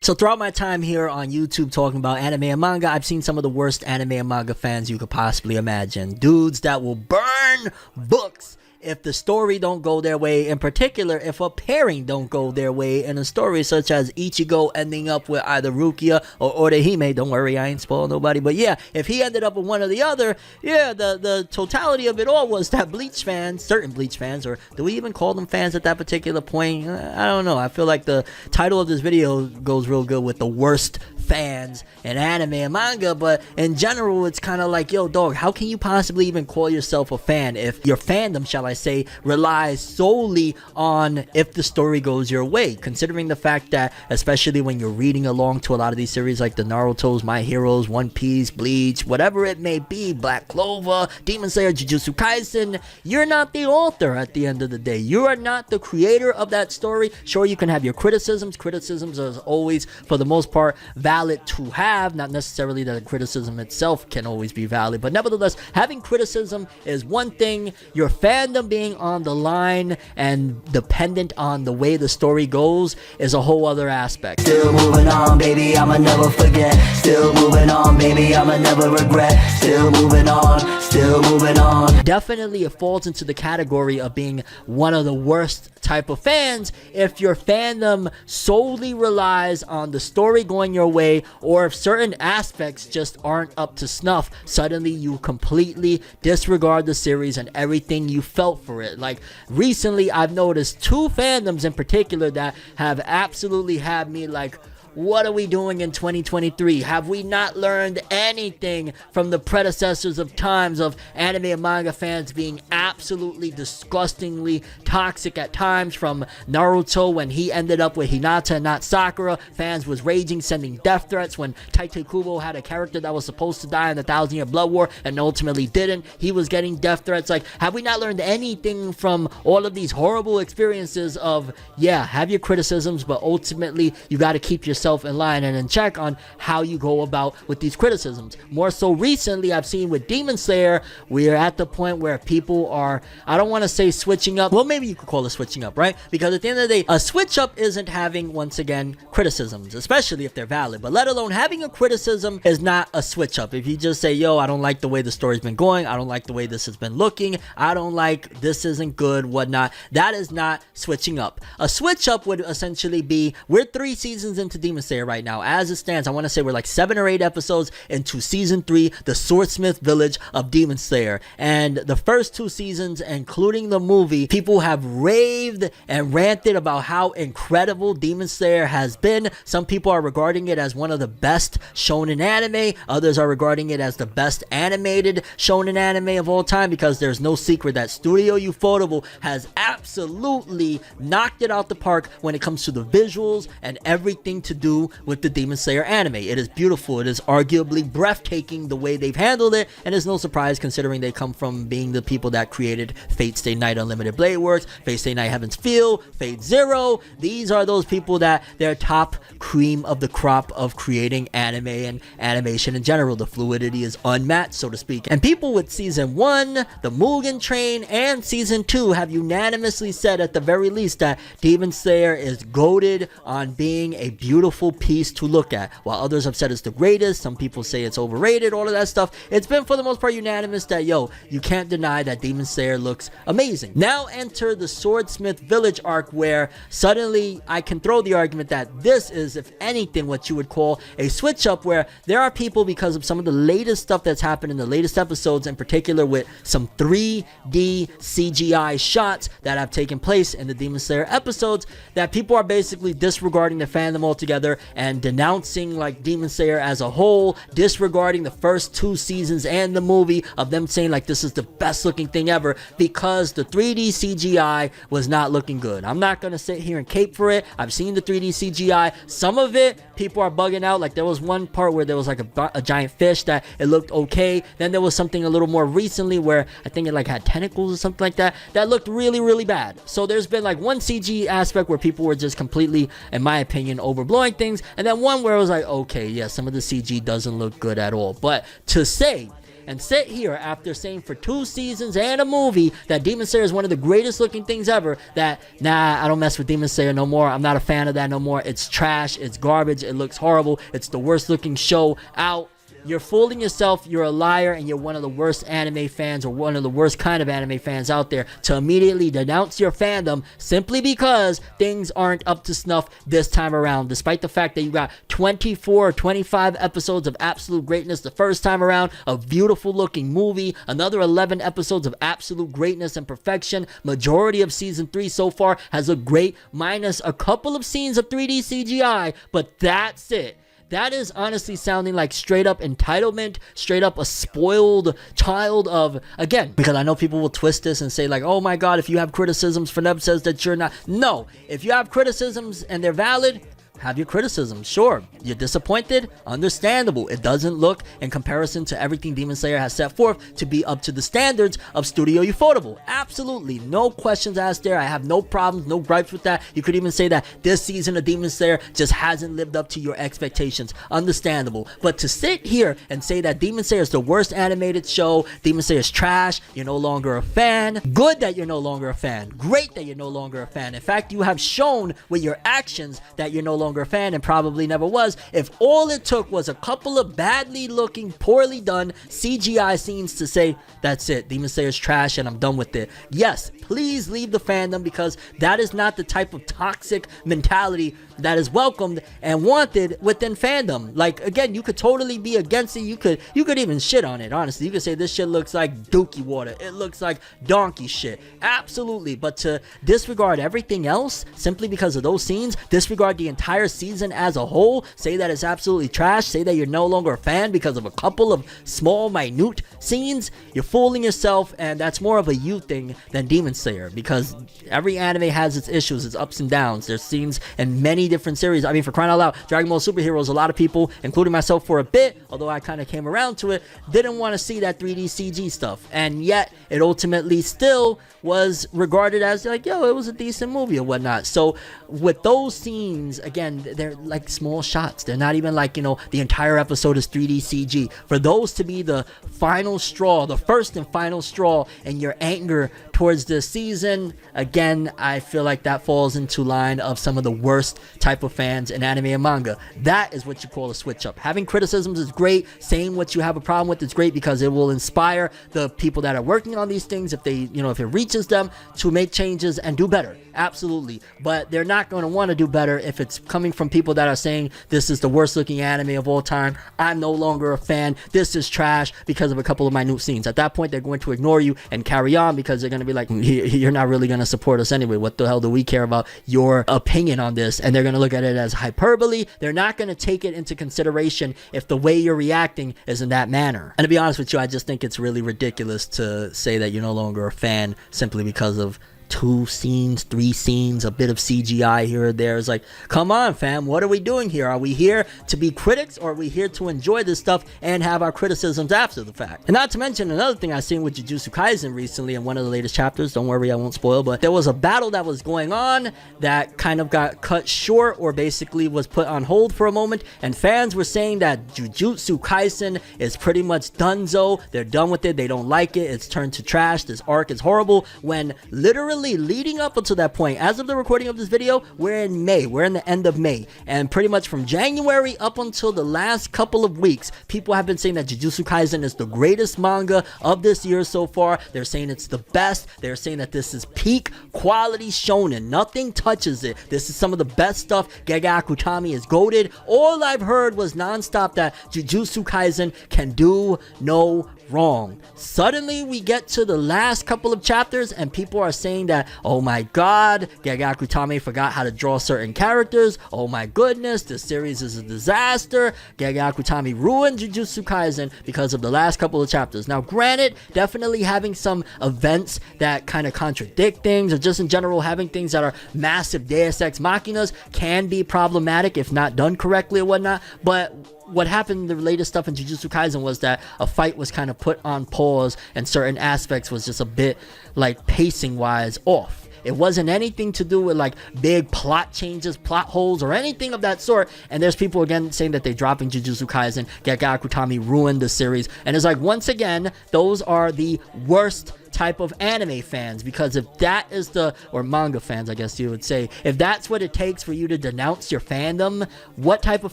So throughout my time here on YouTube talking about anime and manga, I've seen some of the worst anime and manga fans you could possibly imagine. Dudes that will burn books if the story don't go their way, in particular if a pairing don't go their way in a story, such as Ichigo ending up with either Rukia or Orihime. Don't worry, I ain't spoiling nobody, but yeah, if he ended up with one or the other, yeah, the totality of it all was that Bleach fans, certain Bleach fans, or do we even call them fans at that particular point? I don't know. I feel like the title of this video goes real good with the worst fans in anime and manga, but in general it's kind of like, yo dog, how can you possibly even call yourself a fan if your fandom, shall I say, relies solely on if the story goes your way, considering the fact that, especially when you're reading along to a lot of these series like the Naruto's, My Heroes, One Piece, Bleach, whatever it may be, Black Clover, Demon Slayer, Jujutsu Kaisen, you're not the author at the end of the day. You are not the creator of that story. Sure, you can have your criticisms. Criticisms are always, for the most part, valid to have, not necessarily that the criticism itself can always be valid, but nevertheless, having criticism is one thing. Your fandom being on the line and dependent on the way the story goes is a whole other aspect. Still moving on, baby, I'ma never forget. Still moving on, baby, I'ma never regret. Still moving on, still moving on. Definitely it falls into the category of being one of the worst type of fans if your fandom solely relies on the story going your way, or if certain aspects just aren't up to snuff, suddenly you completely disregard the series and everything you felt for it. Like recently I've noticed two fandoms in particular that have absolutely had me like, what are we doing in 2023? Have we not learned anything from the predecessors of times of anime and manga fans being absolutely disgustingly toxic at times? From Naruto, when he ended up with Hinata and not Sakura, fans was raging, sending death threats. When Tite Kubo had a character that was supposed to die in the 1,000-Year Blood War and ultimately didn't, he was getting death threats. Like, have we not learned anything from all of these horrible experiences of, yeah, have your criticisms, but ultimately you got to keep yourself in line and in check on how you go about with these criticisms. More so recently, I've seen with Demon Slayer, we are at the point where people are, I don't want to say switching up, well maybe you could call it switching up, right? Because at the end of the day, a switch up isn't having, once again, criticisms, especially if they're valid, but let alone having a criticism is not a switch up. If you just say, yo, I don't like the way the story's been going, I don't like the way this has been looking, I don't like, this isn't good, whatnot, that is not switching up. A switch up would essentially be, we're 3 seasons into Demon Slayer right now. As it stands, I want to say we're like 7 or 8 episodes into season 3, the Swordsmith Village of Demon Slayer, and the first 2 seasons, including the movie, people have raved and ranted about how incredible Demon Slayer has been. Some people are regarding it as one of the best shonen anime, others are regarding it as the best animated shonen anime of all time, because there's no secret that Studio Ufotable has absolutely knocked it out the park when it comes to the visuals and everything to do with the Demon Slayer anime. It is beautiful. It is arguably breathtaking the way they've handled it, and it's no surprise considering they come from being the people that created Fate Stay Night Unlimited Blade Works, Fate Stay Night Heaven's Feel, Fate Zero. These are those people that they're top cream of the crop of creating anime and animation in general. The fluidity is unmatched, so to speak. And people with season 1, the Mugen Train, and season 2 have unanimously said at the very least that Demon Slayer is goated on being a beautiful piece to look at. While others have said it's the greatest, some people say it's overrated, all of that stuff, it's been for the most part unanimous that, yo, you can't deny that Demon Slayer looks amazing. Now enter the Swordsmith Village arc, where suddenly I can throw the argument that this is, if anything, what you would call a switch up, where there are people, because of some of the latest stuff that's happened in the latest episodes, in particular with some 3D CGI shots that have taken place in the Demon Slayer episodes, that people are basically disregarding the fandom altogether and denouncing like Demon Slayer as a whole, disregarding the first 2 seasons and the movie, of them saying like this is the best looking thing ever because the 3D CGI was not looking good. I'm not gonna sit here and cape for it. I've seen the 3D CGI. Some of it people are bugging out. Like there was one part where there was like a giant fish that it looked okay. Then there was something a little more recently where I think it like had tentacles or something like that that looked really bad. So there's been like one CG aspect where people were just completely, in my opinion, overblowing things, and then one where it was like, okay, yeah, some of the CG doesn't look good at all. But to say and sit here after saying for 2 seasons and a movie that Demon Slayer is one of the greatest looking things ever, that nah, I don't mess with Demon Slayer no more, I'm not a fan of that no more, it's trash, it's garbage, it looks horrible, it's the worst looking show out. You're fooling yourself, you're a liar, and you're one of the worst anime fans, or one of the worst kind of anime fans out there, to immediately denounce your fandom simply because things aren't up to snuff this time around, despite the fact that you got 24 or 25 episodes of absolute greatness the first time around, a beautiful looking movie, another 11 episodes of absolute greatness and perfection. Majority of season 3 so far has looked great, minus a couple of scenes of 3D CGI, but that's it. That is honestly sounding like straight up entitlement, straight up a spoiled child of, again, because I know people will twist this and say like, oh my god, if you have criticisms, ForneverWorld says that you're not. No, if you have criticisms and they're valid, have your criticisms. Sure, you're disappointed, understandable. It doesn't look, in comparison to everything Demon Slayer has set forth, to be up to the standards of Studio Ufotable. Absolutely, no questions asked there. I have no problems, no gripes with that. You could even say that this season of Demon Slayer just hasn't lived up to your expectations. Understandable. But to sit here and say that Demon Slayer is the worst animated show, Demon Slayer is trash, you're no longer a fan, good that you're no longer a fan, great that you're no longer a fan. In fact, you have shown with your actions that you're no longer a fan, and probably never was. If all it took was a couple of badly looking, poorly done CGI scenes to say, that's it, Demon Slayer's trash and I'm done with it. Yes, please leave the fandom, because that is not the type of toxic mentality that is welcomed and wanted within fandom. Like, again, you could totally be against it. You could even shit on it, honestly. You could say this shit looks like dookie water, it looks like donkey shit. Absolutely. But to disregard everything else simply because of those scenes, disregard the entire season as a whole, say that it's absolutely trash, say that you're no longer a fan because of a couple of small minute scenes, you're fooling yourself. And that's more of a you thing than Demon Slayer, because every anime has its issues, its ups and downs. There's scenes in many different series. I mean, for crying out loud, Dragon Ball Superheroes, a lot of people, including myself for a bit, although I kind of came around to it, didn't want to see that 3D CG stuff, and yet it ultimately still was regarded as like, yo, it was a decent movie or whatnot. So with those scenes, again, they're like small shots. They're not even like, you know, the entire episode is 3D CG. For those to be the final straw, the first and final straw in your anger towards this season, again, I feel like that falls into line of some of the worst type of fans in anime and manga. That is what you call a switch up. Having criticisms is great. Saying what you have a problem with is great, because it will inspire the people that are working on these things, if they, you know, if it reaches them, to make changes and do better. Absolutely. But they're not going to want to do better if it's coming from people that are saying this is the worst looking anime of all time, I'm no longer a fan, this is trash, because of a couple of minute scenes. At that point, they're going to ignore you and carry on, because they're going to be like, you're not really going to support us anyway. What the hell do we care about your opinion on this? And they're going to look at it as hyperbole. They're not going to take it into consideration if the way you're reacting is in that manner. And to be honest with you, I just think it's really ridiculous to say that you're no longer a fan simply because of 2 scenes, 3 scenes, a bit of CGI here or there. It's like, come on, fam, what are we doing here? Are we here to be critics, or are we here to enjoy this stuff and have our criticisms after the fact? And not to mention another thing I seen with Jujutsu Kaisen recently in one of the latest chapters, don't worry, I won't spoil, but there was a battle that was going on that kind of got cut short, or basically was put on hold for a moment, and fans were saying that Jujutsu Kaisen is pretty much donezo, they're done with it, they don't like it, it's turned to trash, this arc is horrible, when literally leading up until that point, as of the recording of this video, we're in May, we're in the end of May, and pretty much from January up until the last couple of weeks, people have been saying that Jujutsu Kaisen is the greatest manga of this year so far. They're saying it's the best. They're saying that this is peak quality shonen, nothing touches it, this is some of the best stuff. Gege Akutami is goated. All I've heard was nonstop that Jujutsu Kaisen can do no wrong. Suddenly we get to the last couple of chapters and people are saying that, oh my god, Gege Akutami forgot how to draw certain characters, oh my goodness, this series is a disaster, Gege Akutami ruined Jujutsu Kaisen because of the last couple of chapters. Now granted, definitely having some events that kind of contradict things, or just in general having things that are massive Deus Ex Machinas, can be problematic if not done correctly or whatnot, but what happened, the latest stuff in Jujutsu Kaisen, was that a fight was kind of put on pause and certain aspects was just a bit like pacing wise off. It wasn't anything to do with like big plot changes, plot holes, or anything of that sort. And there's people again saying that they dropping Jujutsu Kaisen, Gege Akutami ruined the series. And it's like, once again, those are the worst type of anime fans, because if that is the, or manga fans I guess you would say, if that's what it takes for you to denounce your fandom, what type of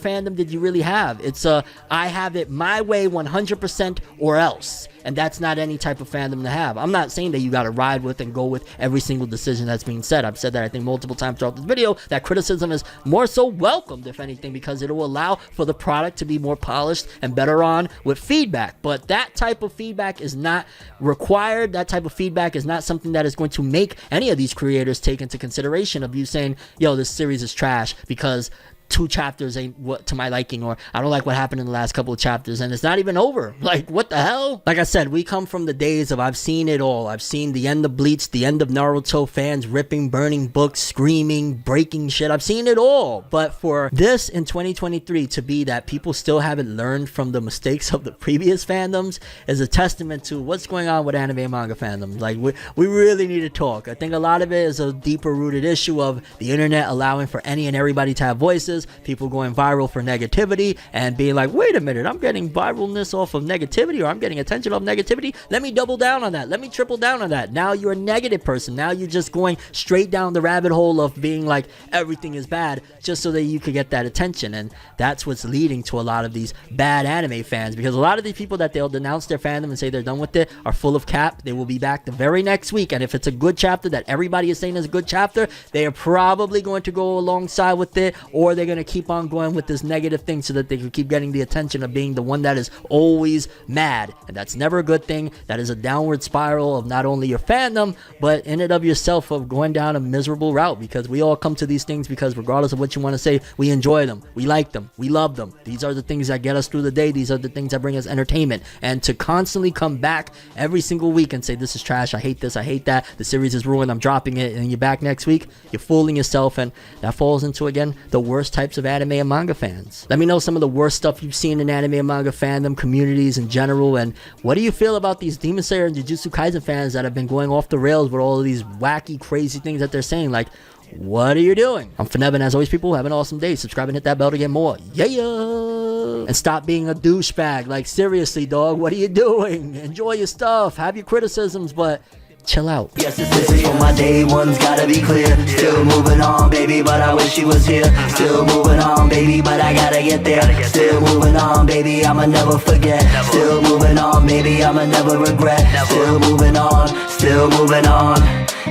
fandom did you really have? It's I have it my way 100% or else. And that's not any type of fandom to have. I'm not saying that you gotta ride with and go with every single decision that's being said. I've said that I think multiple times throughout this video, that criticism is more so welcomed, if anything, because it will allow for the product to be more polished and better on with feedback. But that type of feedback is not required. That type of feedback is not something that is going to make any of these creators take into consideration of you saying, yo, this series is trash because 2 chapters ain't what to my liking, or I don't like what happened in the last couple of chapters and it's not even over. Like, what the hell? Like I said, we come from the days of I've seen it all. I've seen the end of Bleach, the end of Naruto, fans ripping, burning books, screaming, breaking shit. I've seen it all. But for this in 2023 to be that people still haven't learned from the mistakes of the previous fandoms is a testament to what's going on with anime and manga fandoms. Like, we really need to talk. I think a lot of it is a deeper rooted issue of the internet allowing for any and everybody to have voices, people going viral for negativity and being like, wait a minute, I'm getting viralness off of negativity, or I'm getting attention off negativity. Let me double down on that. Let me triple down on that. Now you're a negative person. Now you're just going straight down the rabbit hole of being like everything is bad just so that you could get that attention. And that's what's leading to a lot of these bad anime fans, because a lot of these people that they'll denounce their fandom and say they're done with it are full of cap. They will be back the very next week, and if it's a good chapter that everybody is saying is a good chapter, they are probably going to go alongside with it, or they're going to keep on going with this negative thing so that they can keep getting the attention of being the one that is always mad. And that's never a good thing. That is a downward spiral of not only your fandom, but in and of yourself of going down a miserable route, because we all come to these things because regardless of what you want to say, we enjoy them, we like them, we love them. These are the things that get us through the day. These are the things that bring us entertainment. And to constantly come back every single week and say, this is trash, I hate this, I hate that, the series is ruined, I'm dropping it, and you're back next week, you're fooling yourself. And that falls into, again, the worst types of anime and manga fans. Let me know some of the worst stuff you've seen in anime and manga fandom communities in general, and what do you feel about these Demon Slayer and Jujutsu Kaisen fans that have been going off the rails with all of these wacky, crazy things that they're saying? Like, what are you doing? I'm ForneverWorld, and as always, people, have an awesome day. Subscribe and hit that bell to get more. Yeah! And stop being a douchebag. Like, seriously, dog, what are you doing? Enjoy your stuff, have your criticisms, but chill out. Yes, this is for my day ones, gotta be clear. Still moving on, baby, but I wish she was here. Still moving on, baby, but I gotta get there. Still moving on, baby, I'ma never forget. Still moving on, baby, I'ma never regret. Still moving on, still moving on.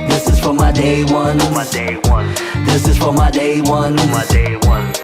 This is for my day ones. This is for my day ones.